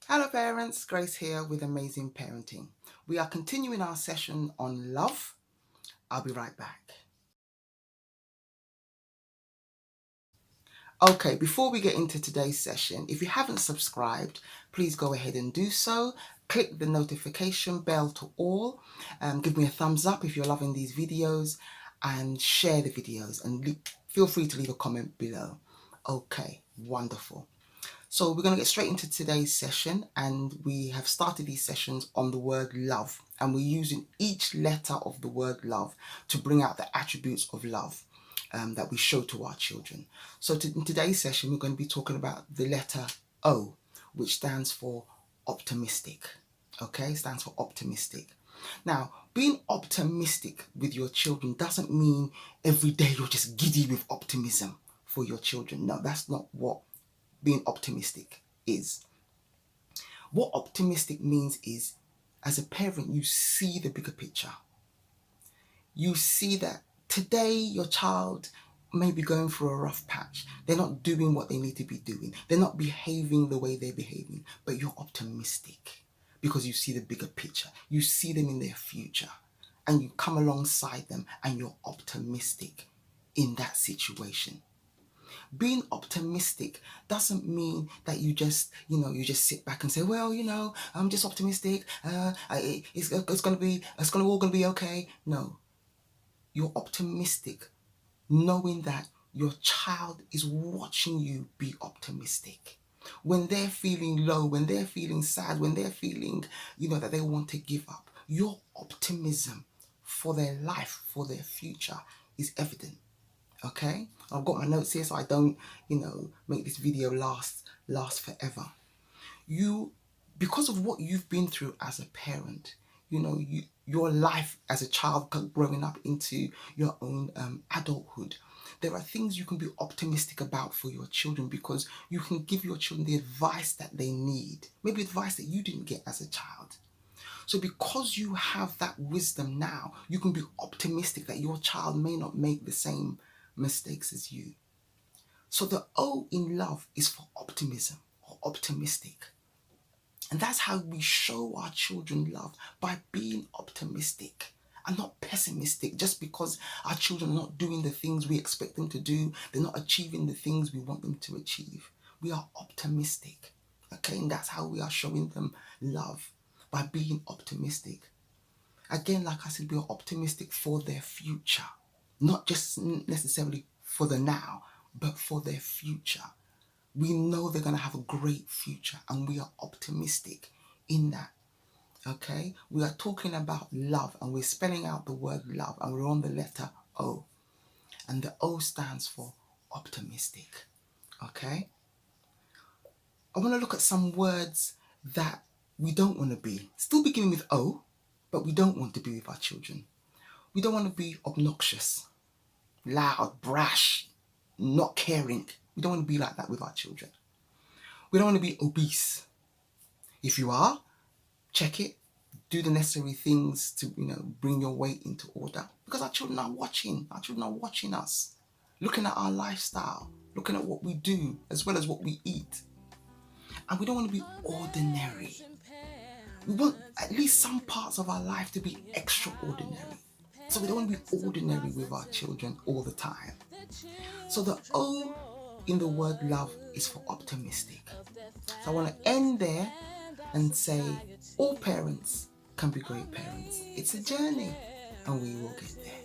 Hello parents, Grace here with Amazing Parenting. We are continuing our session on love. I'll be right back. Okay, before we get into today's session, if you haven't subscribed, please go ahead and do so. Click the notification bell to all. Give me a thumbs up if you're loving these videos and share the videos and feel free to leave a comment below. Okay, wonderful. So we're going to get straight into today's session, and we have started these sessions on the word love, and we're using each letter of the word love to bring out the attributes of love that we show to our children. So in today's session, we're going to be talking about the letter O, which stands for optimistic. Okay, stands for optimistic. Now, being optimistic with your children doesn't mean every day you're just giddy with optimism for your children. No, that's not what being optimistic is. What optimistic means is, as a parent, you see the bigger picture. You see that today your child may be going through a rough patch. They're not doing what they need to be doing. They're not behaving the way they're behaving, but you're optimistic because you see the bigger picture. You see them in their future and you come alongside them and you're optimistic in that situation. Being optimistic doesn't mean that you just sit back and say, well, I'm just optimistic. It's all gonna be okay. No, you're optimistic, knowing that your child is watching you be optimistic. When they're feeling low, when they're feeling sad, when they're feeling, that they want to give up, your optimism for their life, for their future is evident. Okay, I've got my notes here so I don't make this video last forever. Because of what you've been through as a parent, your life as a child growing up into your own adulthood, there are things you can be optimistic about for your children, because you can give your children the advice that they need, maybe advice that you didn't get as a child. So because you have that wisdom now, you can be optimistic that your child may not make the same mistakes as you. So the O in love is for optimism or optimistic. And that's how we show our children love, by being optimistic and not pessimistic. Just because our children are not doing the things we expect them to do, they're not achieving the things we want them to achieve. We are optimistic. Okay, and that's how we are showing them love, by being optimistic. Again, like I said, we are optimistic for their future. Not just necessarily for the now, but for their future. We know they're going to have a great future, and we are optimistic in that. Okay? We are talking about love, and we're spelling out the word love, and we're on the letter O. And the O stands for optimistic. Okay? I want to look at some words that we don't want to be. Still beginning with O, but we don't want to be with our children. We don't want to be obnoxious, loud, brash, not caring. We don't want to be like that with our children. We don't want to be obese. If you are, check it. Do the necessary things to, bring your weight into order. Because our children are watching. Our children are watching us, looking at our lifestyle, looking at what we do, as well as what we eat. And we don't want to be ordinary. We want at least some parts of our life to be extraordinary. So we don't want to be ordinary with our children all the time. So the O in the word love is for optimistic. So I want to end there and say all parents can be great parents. It's a journey and we will get there.